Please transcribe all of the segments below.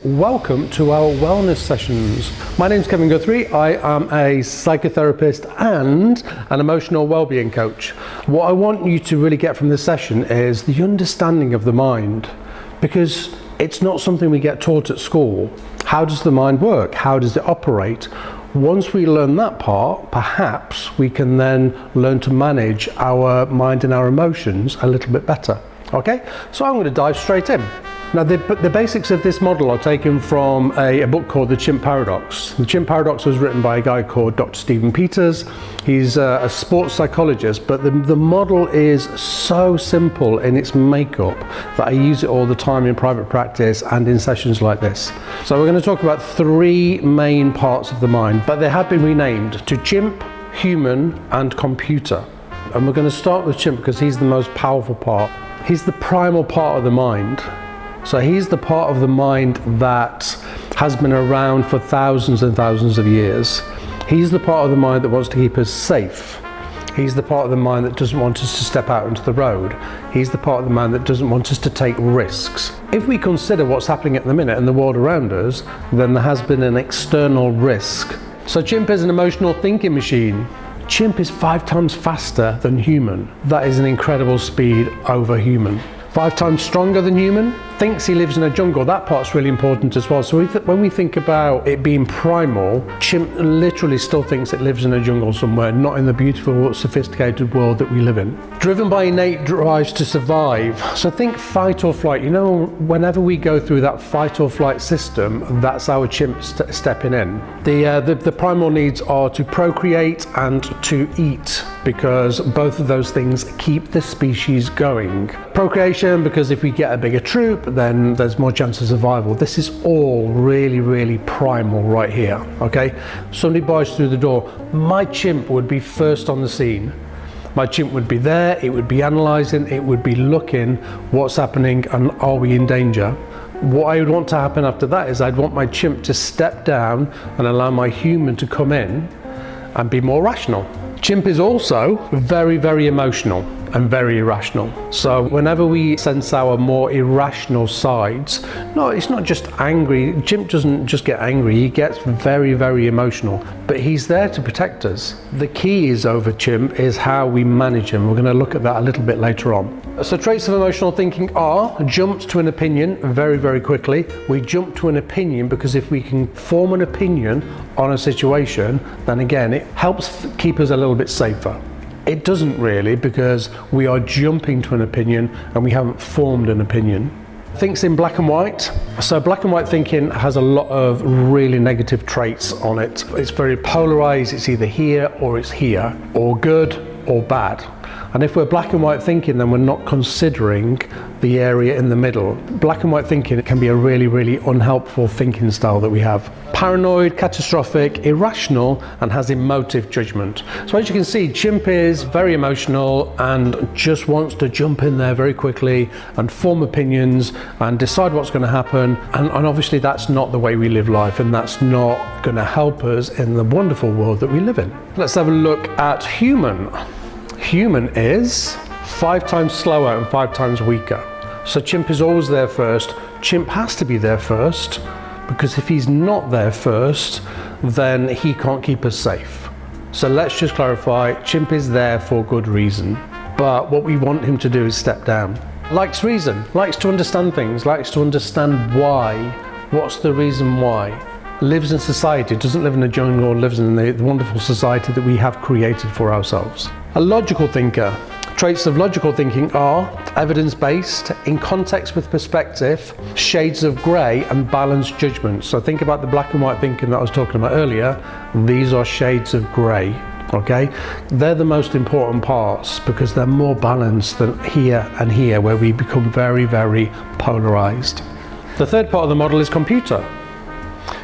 Welcome to our wellness sessions. My name is Kevin Guthrie. I am a psychotherapist and an emotional well-being coach. What I want you to really get from this session is the understanding of the mind, because it's not something we get taught at school. How does the mind work? How does it operate? Once we learn that part, perhaps we can then learn to manage our mind and our emotions a little bit better. Okay, so I'm going to dive straight in. Now, the basics of this model are taken from a book called The Chimp Paradox. The Chimp Paradox was written by a guy called Dr. Stephen Peters. He's a sports psychologist, but the model is so simple in its makeup that I use it all the time in private practice and in sessions like this. So we're going to talk about three main parts of the mind, but they have been renamed to chimp, human, and computer. And we're going to start with chimp because he's the most powerful part. He's the primal part of the mind. So he's the part of the mind that has been around for thousands and thousands of years. He's the part of the mind that wants to keep us safe. He's the part of the mind that doesn't want us to step out into the road. He's the part of the mind that doesn't want us to take risks. If we consider what's happening at the minute in the world around us, then there has been an external risk. So chimp is an emotional thinking machine. Chimp is 5 times faster than human. That is an incredible speed over human. 5 times stronger than human, thinks he lives in a jungle. That part's really important as well. So when we think about it being primal, chimp literally still thinks it lives in a jungle somewhere, not in the beautiful, sophisticated world that we live in. Driven by innate drives to survive. So think fight or flight. You know, whenever we go through that fight or flight system, that's our chimp stepping in. The primal needs are to procreate and to eat, because both of those things keep the species going. Procreation, because if we get a bigger troop, then there's more chance of survival. This is all really, really primal right here, okay? Somebody buys through the door, my chimp would be first on the scene. My chimp would be there, it would be analysing, it would be looking what's happening and are we in danger. What I would want to happen after that is I'd want my chimp to step down and allow my human to come in and be more rational. Chimp is also very, very emotional and very irrational. So whenever we sense our more irrational sides, no, it's not just angry. Chimp doesn't just get angry, he gets very, very emotional, but he's there to protect us. The key is over chimp is how we manage him. We're going to look at that a little bit later on. So traits of emotional thinking are jumps to an opinion very, very quickly. We jump to an opinion because if we can form an opinion on a situation, then again, it helps keep us a little bit safer. It doesn't really, because we are jumping to an opinion and we haven't formed an opinion. Thinks in black and white. So black and white thinking has a lot of really negative traits on it. It's very polarized. It's either here or it's here, or good or bad. And if we're black and white thinking, then we're not considering the area in the middle. Black and white thinking can be a really, really unhelpful thinking style that we have. Paranoid, catastrophic, irrational, and has emotive judgment. So as you can see, chimp is very emotional and just wants to jump in there very quickly and form opinions and decide what's going to happen. And obviously that's not the way we live life, and that's not going to help us in the wonderful world that we live in. Let's have a look at human. Human is 5 times slower and 5 times weaker. So chimp is always there first. Chimp has to be there first, because if he's not there first, then he can't keep us safe. So let's just clarify, chimp is there for good reason, but what we want him to do is step down. Likes reason, likes to understand things, likes to understand why. What's the reason why? Lives in society, doesn't live in a jungle, lives in the wonderful society that we have created for ourselves. A logical thinker. Traits of logical thinking are evidence-based, in context with perspective, shades of grey, and balanced judgment. So think about the black and white thinking that I was talking about earlier. These are shades of grey, okay? They're the most important parts because they're more balanced than here and here, where we become very, very polarised. The third part of the model is computer.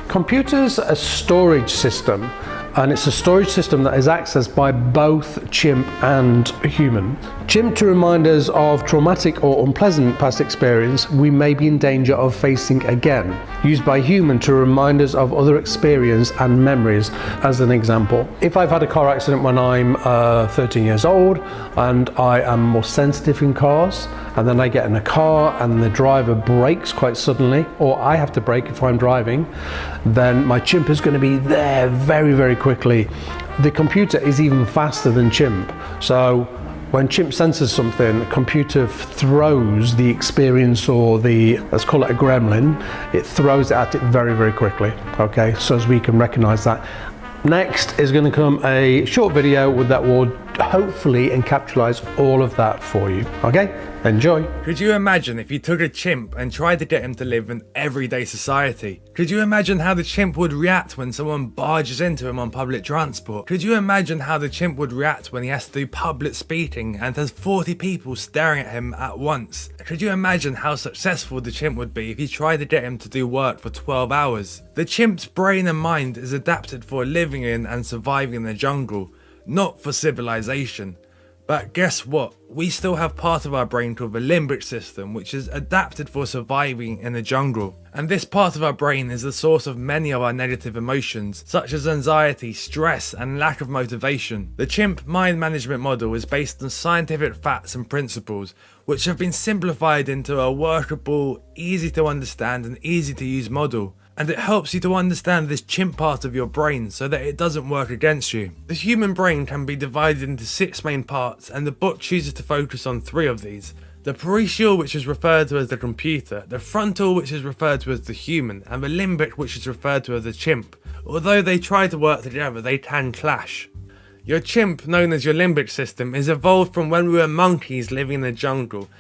Computer's a storage system, and it's a storage system that is accessed by both chimp and human. Chimp to remind us of traumatic or unpleasant past experience we may be in danger of facing again. Used by human to remind us of other experience and memories, as an example. If I've had a car accident when I'm 13 years old and I am more sensitive in cars, and then I get in a car and the driver brakes quite suddenly, or I have to brake if I'm driving, then my chimp is going to be there very, very quickly. The computer is even faster than chimp. So when chimp senses something, the computer throws the experience, or let's call it a gremlin, it throws it at it very, very quickly, okay, so as we can recognize that. Next is going to come a short video that will hopefully encapsulate all of that for you, okay? Enjoy. Could you imagine if you took a chimp and tried to get him to live in everyday society? Could you imagine how the chimp would react when someone barges into him on public transport? Could you imagine how the chimp would react when he has to do public speaking and has 40 people staring at him at once? Could you imagine how successful the chimp would be if you tried to get him to do work for 12 hours? The chimp's brain and mind is adapted for living in and surviving in the jungle, not for civilization. But guess what? We still have part of our brain called the limbic system, which is adapted for surviving in the jungle. And this part of our brain is the source of many of our negative emotions, such as anxiety, stress, and lack of motivation. The chimp mind management model is based on scientific facts and principles, which have been simplified into a workable, easy to understand, and easy to use model. And it helps you to understand this chimp part of your brain so that it doesn't work against you. The human brain can be divided into 6 main parts, and the book chooses to focus on 3 of these. The parietal, which is referred to as the computer, the frontal, which is referred to as the human, and the limbic, which is referred to as the chimp. Although they try to work together, they can clash. Your chimp, known as your limbic system, is evolved from when we were monkeys living in the jungle.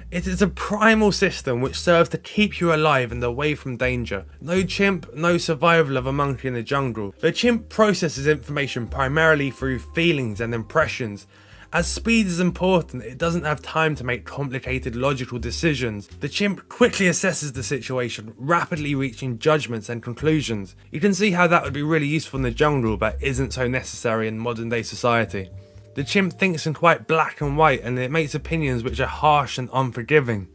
It is a primal system which serves to keep you alive and away from danger. No chimp, no survival of a monkey in the jungle. The chimp processes information primarily through feelings and impressions. As speed is important, it doesn't have time to make complicated logical decisions. The chimp quickly assesses the situation, rapidly reaching judgments and conclusions. You can see how that would be really useful in the jungle, but isn't so necessary in modern day society. The chimp thinks in quite black and white, and it makes opinions which are harsh and unforgiving.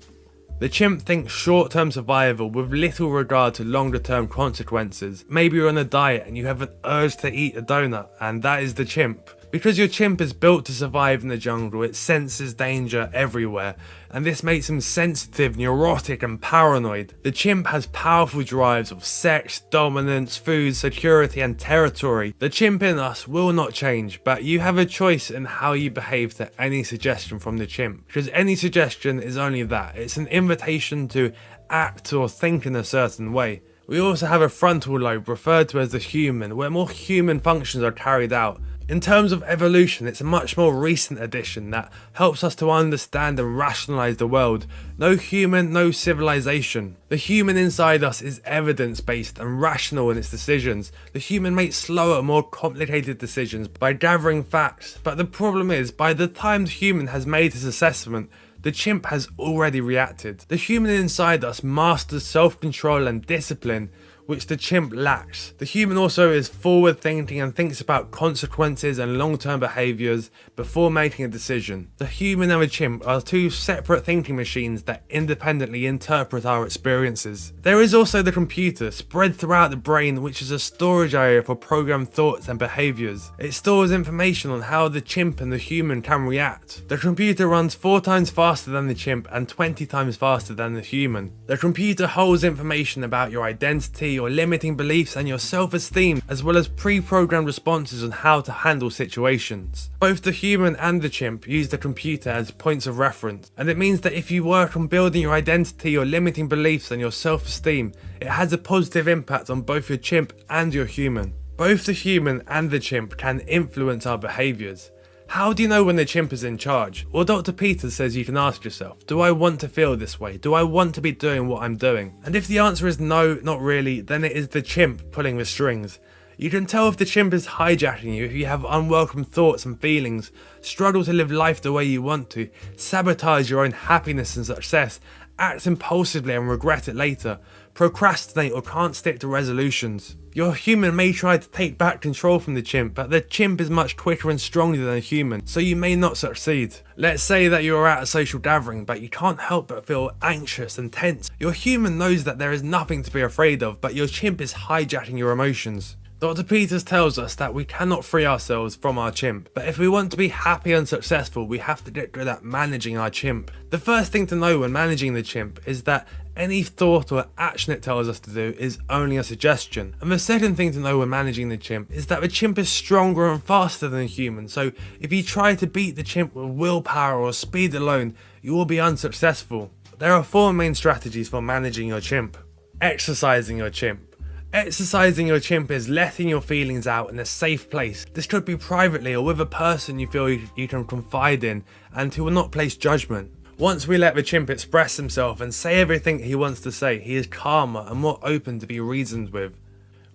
The chimp thinks short-term survival with little regard to longer-term consequences. Maybe you're on a diet and you have an urge to eat a donut, and that is the chimp. Because your chimp is built to survive in the jungle, it senses danger everywhere, and this makes him sensitive, neurotic, and paranoid. The chimp has powerful drives of sex, dominance, food, security, and territory. The chimp in us will not change, but you have a choice in how you behave to any suggestion from the chimp, because any suggestion is only that. It's an invitation to act or think in a certain way. We also have a frontal lobe, referred to as the human, where more human functions are carried out. In terms of evolution, it's a much more recent addition that helps us to understand and rationalize the world. No human, no civilization. The human inside us is evidence-based and rational in its decisions. The human makes slower, more complicated decisions by gathering facts. But the problem is, by the time the human has made his assessment, the chimp has already reacted. The human inside us masters self-control and discipline, which the chimp lacks. The human also is forward thinking and thinks about consequences and long-term behaviours before making a decision. The human and the chimp are 2 separate thinking machines that independently interpret our experiences. There is also the computer, spread throughout the brain, which is a storage area for programmed thoughts and behaviours. It stores information on how the chimp and the human can react. The computer runs 4 times faster than the chimp and 20 times faster than the human. The computer holds information about your identity, your limiting beliefs, and your self-esteem, as well as pre-programmed responses on how to handle situations. Both the human and the chimp use the computer as points of reference, and it means that if you work on building your identity, your limiting beliefs, and your self-esteem, it has a positive impact on both your chimp and your human. Both the human and the chimp can influence our behaviours. How do you know when the chimp is in charge? Well, Dr. Peters says you can ask yourself, do I want to feel this way? Do I want to be doing what I'm doing? And if the answer is no, not really, then it is the chimp pulling the strings. You can tell if the chimp is hijacking you if you have unwelcome thoughts and feelings, struggle to live life the way you want to, sabotage your own happiness and success, act impulsively and regret it later, procrastinate, or can't stick to resolutions. Your human may try to take back control from the chimp, but the chimp is much quicker and stronger than a human, so you may not succeed. Let's say that you are at a social gathering, but you can't help but feel anxious and tense. Your human knows that there is nothing to be afraid of, but your chimp is hijacking your emotions. Dr. Peters tells us that we cannot free ourselves from our chimp, but if we want to be happy and successful, we have to get good at managing our chimp. The first thing to know when managing the chimp is that any thought or action it tells us to do is only a suggestion. And the second thing to know when managing the chimp is that the chimp is stronger and faster than a human, so if you try to beat the chimp with willpower or speed alone, you will be unsuccessful. There are 4 main strategies for managing your chimp. Exercising your chimp. Exercising your chimp is letting your feelings out in a safe place. This could be privately or with a person you feel you can confide in and who will not place judgment. Once we let the chimp express himself and say everything he wants to say, he is calmer and more open to be reasoned with.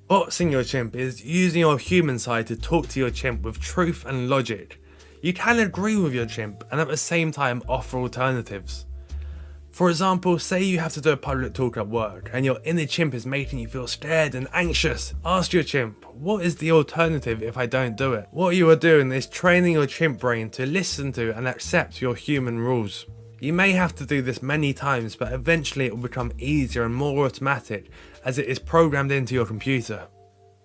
Boxing your chimp is using your human side to talk to your chimp with truth and logic. You can agree with your chimp and at the same time offer alternatives. For example, say you have to do a public talk at work and your inner chimp is making you feel scared and anxious. Ask your chimp, what is the alternative if I don't do it? What you are doing is training your chimp brain to listen to and accept your human rules. You may have to do this many times, but eventually it will become easier and more automatic as it is programmed into your computer.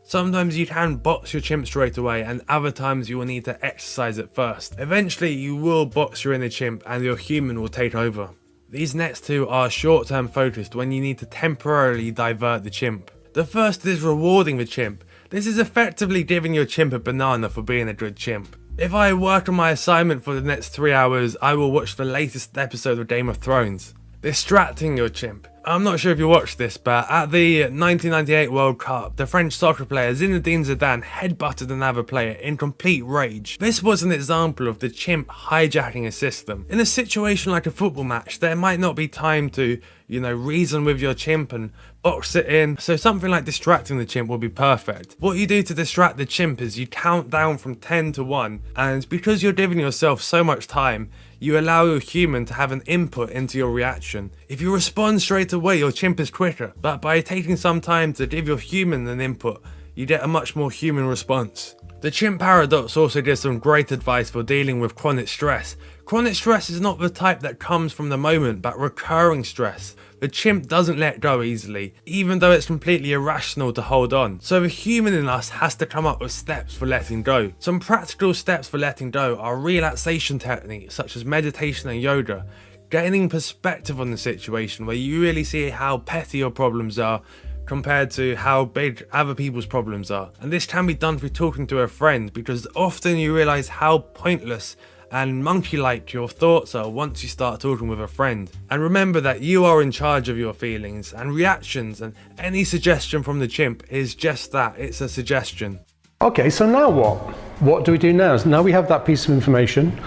Sometimes you can box your chimp straight away, and other times you will need to exercise it first. Eventually you will box your inner chimp and your human will take over. These next 2 are short-term focused when you need to temporarily divert the chimp. The first is rewarding the chimp. This is effectively giving your chimp a banana for being a good chimp. If I work on my assignment for the next 3 hours, I will watch the latest episode of Game of Thrones. Distracting your chimp. I'm not sure if you watched this, but at the 1998 World Cup, the French soccer player Zinedine Zidane headbutted another player in complete rage. This was an example of the chimp hijacking a system. In a situation like a football match, there might not be time to, reason with your chimp and box it in, so something like distracting the chimp will be perfect. What you do to distract the chimp is you count down from 10 to 1, and because you're giving yourself so much time, you allow your human to have an input into your reaction. If you respond straight away, your chimp is quicker, but by taking some time to give your human an input, you get a much more human response. The chimp paradox also gives some great advice for dealing with chronic stress. Chronic stress is not the type that comes from the moment, but recurring stress. The chimp doesn't let go easily, even though it's completely irrational to hold on. So the human in us has to come up with steps for letting go. Some practical steps for letting go are relaxation techniques such as meditation and yoga, gaining perspective on the situation where you really see how petty your problems are compared to how big other people's problems are. And this can be done through talking to a friend, because often you realise how pointless and monkey-like your thoughts are once you start talking with a friend. And remember that you are in charge of your feelings and reactions, and any suggestion from the chimp is just that, it's a suggestion. Okay, so now what? What do we do now? So now we have that piece of information.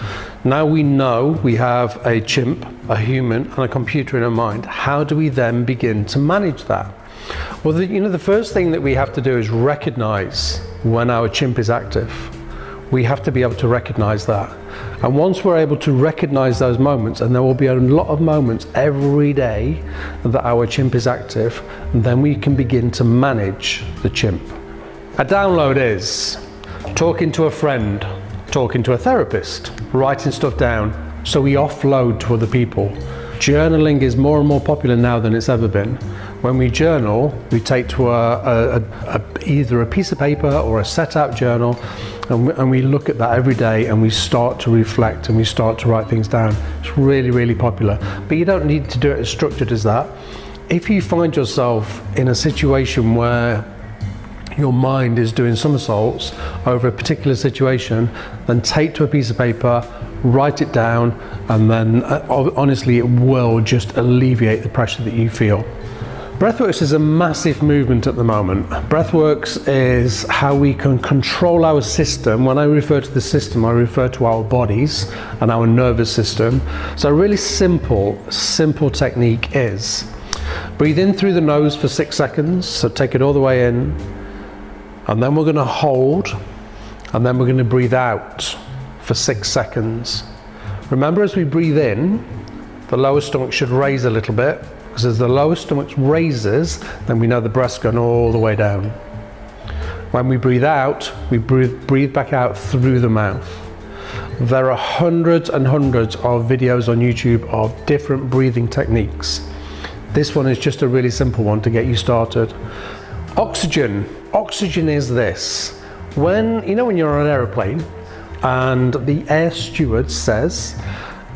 Now we know we have a chimp, a human, and a computer in our mind. How do we then begin to manage that? Well, the first thing that we have to do is recognize when our chimp is active. We have to be able to recognize that. And once we're able to recognize those moments, and there will be a lot of moments every day that our chimp is active, then we can begin to manage the chimp. A download is talking to a friend, talking to a therapist, writing stuff down, so we offload to other people. Journaling is more and more popular now than it's ever been. When we journal, we take to either a piece of paper or a set-out journal, and we look at that every day, and we start to reflect and we start to write things down. It's really, really popular. But you don't need to do it as structured as that. If you find yourself in a situation where your mind is doing somersaults over a particular situation, then take to a piece of paper, write it down, and then honestly, it will just alleviate the pressure that you feel. Breathworks is a massive movement at the moment. Breathworks is how we can control our system. When I refer to the system, I refer to our bodies and our nervous system. So a really simple technique is breathe in through the nose for 6 seconds. So take it all the way in, and then we're going to hold, and then we're going to breathe out for 6 seconds. Remember, as we breathe in, the lower stomach should raise a little bit, Because as the lower stomach raises, then we know the breath's gone all the way down. When we breathe out, we breathe back out through the mouth. There are hundreds and hundreds of videos on YouTube of different breathing techniques. This one is just a really simple one to get you started. Oxygen. Oxygen is this. When you're on an aeroplane and the air steward says,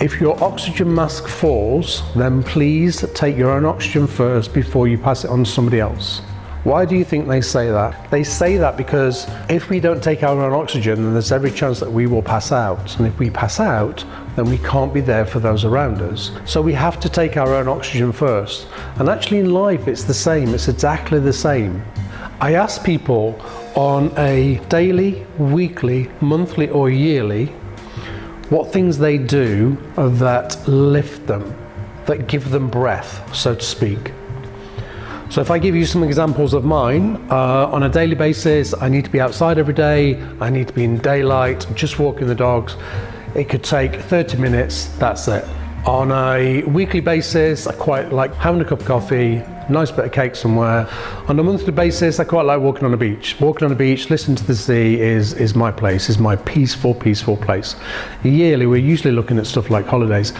if your oxygen mask falls, then please take your own oxygen first before you pass it on to somebody else. Why do you think they say that? They say that because if we don't take our own oxygen, then there's every chance that we will pass out. And if we pass out, then we can't be there for those around us. So we have to take our own oxygen first. And actually in life, it's the same. It's exactly the same. I ask people on a daily, weekly, monthly, or yearly, what things they do that lift them, that give them breath, so to speak. So if I give you some examples of mine, on a daily basis, I need to be outside every day, I need to be in daylight, just walking the dogs. It could take 30 minutes, that's it. On a weekly basis, I quite like having a cup of coffee, nice bit of cake somewhere. On a monthly basis, I quite like walking on a beach. Walking on a beach, listening to the sea is my place, is my peaceful place. Yearly, we're usually looking at stuff like holidays.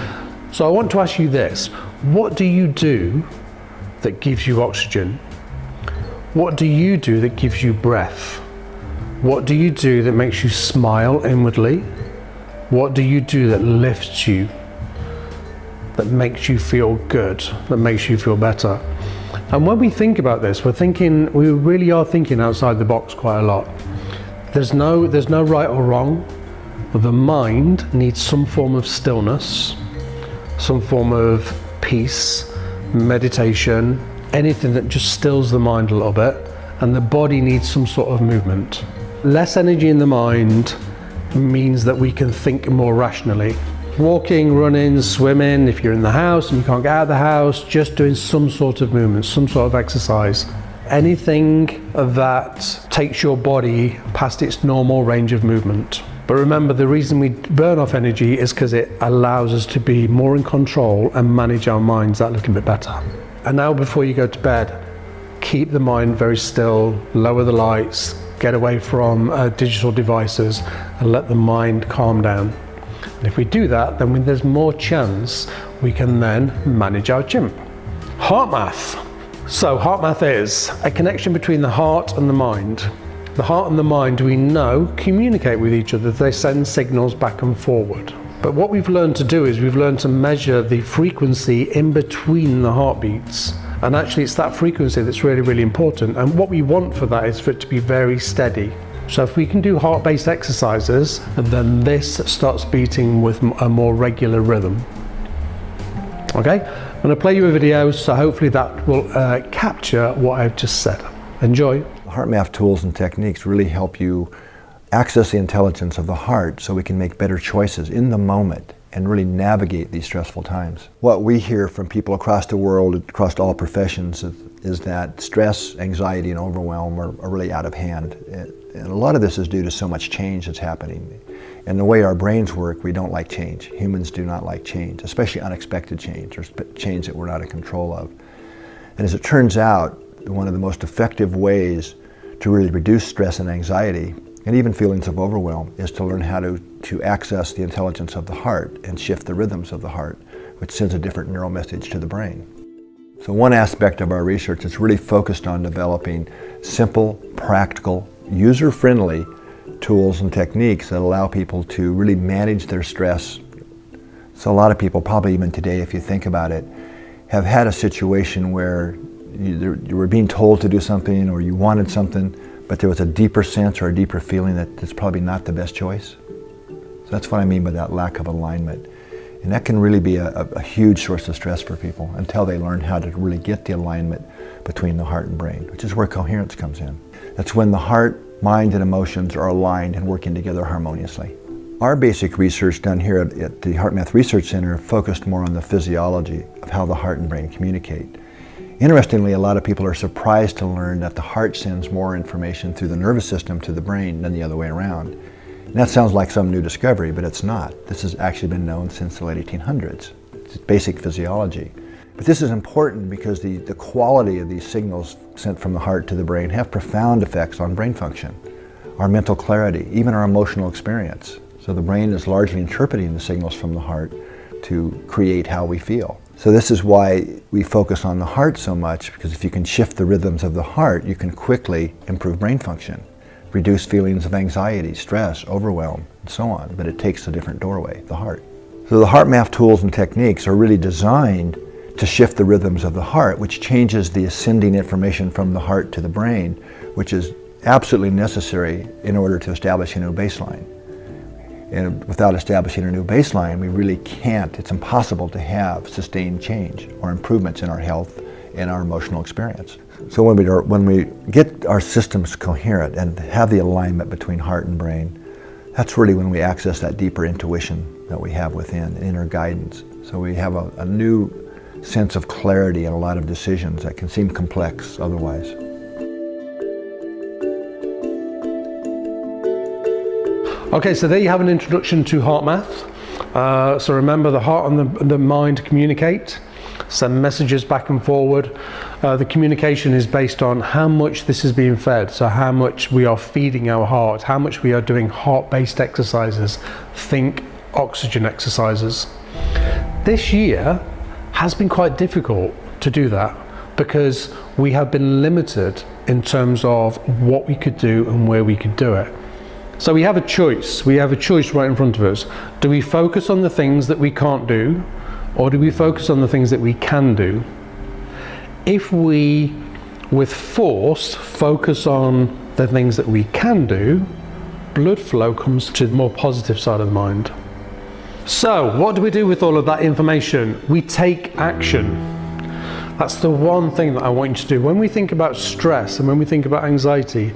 So I want to ask you this, what do you do that gives you oxygen? What do you do that gives you breath? What do you do that makes you smile inwardly? What do you do that lifts you, that makes you feel good, that makes you feel better? And when we think about this, we really are thinking outside the box quite a lot. There's no right or wrong. The mind needs some form of stillness, some form of peace, meditation, anything that just stills the mind a little bit, and the body needs some sort of movement. Less energy in the mind means that we can think more rationally. Walking, running, swimming, if you're in the house and you can't get out of the house, just doing some sort of movement, some sort of exercise. Anything that takes your body past its normal range of movement. But remember, the reason we burn off energy is because it allows us to be more in control and manage our minds that little bit better. And now before you go to bed, keep the mind very still, lower the lights, get away from digital devices and let the mind calm down. And if we do that, then there's more chance we can then manage our chimp. Heart math. So heart math is a connection between the heart and the mind. The heart and the mind, we know, communicate with each other. They send signals back and forward. But what we've learned to do is we've learned to measure the frequency in between the heartbeats. And actually it's that frequency that's really, really important. And what we want for that is for it to be very steady. So if we can do heart-based exercises, then this starts beating with a more regular rhythm. Okay, I'm going to play you a video, so hopefully that will capture what I've just said. Enjoy. Heart math tools and techniques really help you access the intelligence of the heart so we can make better choices in the moment and really navigate these stressful times. What we hear from people across the world, across all professions, is that stress, anxiety, and overwhelm are really out of hand. And a lot of this is due to so much change that's happening. And the way our brains work, we don't like change. Humans do not like change, especially unexpected change or change that we're not in control of. And as it turns out, one of the most effective ways to really reduce stress and anxiety and even feelings of overwhelm is to learn how to access the intelligence of the heart and shift the rhythms of the heart, which sends a different neural message to the brain. So one aspect of our research is really focused on developing simple, practical, user-friendly tools and techniques that allow people to really manage their stress. So a lot of people, probably even today if you think about it, have had a situation where you were being told to do something or you wanted something, but there was a deeper sense or a deeper feeling that it's probably not the best choice. So that's what I mean by that lack of alignment. And that can really be a huge source of stress for people until they learn how to really get the alignment between the heart and brain, which is where coherence comes in. That's when the heart, mind, and emotions are aligned and working together harmoniously. Our basic research done here at the HeartMath Research Center focused more on the physiology of how the heart and brain communicate. Interestingly, a lot of people are surprised to learn that the heart sends more information through the nervous system to the brain than the other way around. And that sounds like some new discovery, but it's not. This has actually been known since the late 1800s. It's basic physiology. But this is important because the quality of these signals sent from the heart to the brain have profound effects on brain function, our mental clarity, even our emotional experience. So the brain is largely interpreting the signals from the heart to create how we feel. So this is why we focus on the heart so much, because if you can shift the rhythms of the heart, you can quickly improve brain function, reduce feelings of anxiety, stress, overwhelm, and so on. But it takes a different doorway, the heart. So the HeartMath tools and techniques are really designed to shift the rhythms of the heart, which changes the ascending information from the heart to the brain, which is absolutely necessary in order to establish a new baseline. And without establishing a new baseline, we really can't, it's impossible to have sustained change or improvements in our health and our emotional experience. So when we get our systems coherent and have the alignment between heart and brain, that's really when we access that deeper intuition that we have within, inner guidance. So we have a new sense of clarity in a lot of decisions that can seem complex otherwise. Okay, so there you have an introduction to HeartMath. So remember, the heart and the mind communicate, send messages back and forward. The communication is based on how much this is being fed, so how much we are feeding our heart, how much we are doing heart-based exercises, think oxygen exercises. This year has been quite difficult to do that because we have been limited in terms of what we could do and where we could do it. So we have a choice. We have a choice right in front of us. Do we focus on the things that we can't do, or do we focus on the things that we can do? If we, with force, focus on the things that we can do, blood flow comes to the more positive side of the mind. So what do we do with all of that information? We take action. That's the one thing that I want you to do. When we think about stress and when we think about anxiety,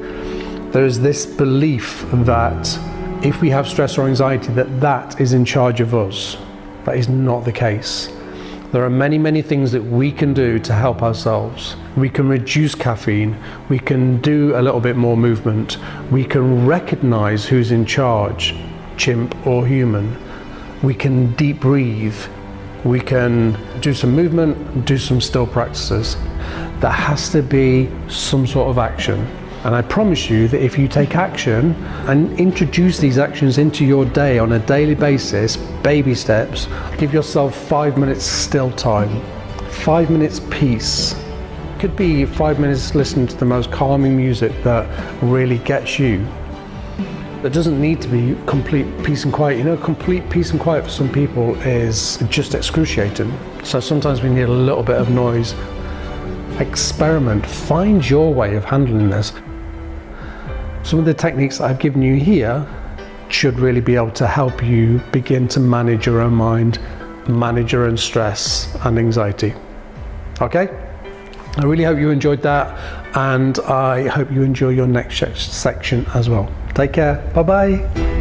there is this belief that if we have stress or anxiety, that is in charge of us. That is not the case. There are many, many things that we can do to help ourselves. We can reduce caffeine, we can do a little bit more movement, we can recognize who's in charge, chimp or human. We can deep breathe, we can do some movement, do some still practices. There has to be some sort of action. And I promise you that if you take action and introduce these actions into your day on a daily basis, baby steps, give yourself 5 minutes still time, 5 minutes peace. Could be 5 minutes listening to the most calming music that really gets you. It doesn't need to be complete peace and quiet. You know, complete peace and quiet for some people is just excruciating. So sometimes we need a little bit of noise. Experiment, find your way of handling this. Some of the techniques I've given you here should really be able to help you begin to manage your own mind, manage your own stress and anxiety. Okay? I really hope you enjoyed that, and I hope you enjoy your next section as well. Take care. Bye-bye.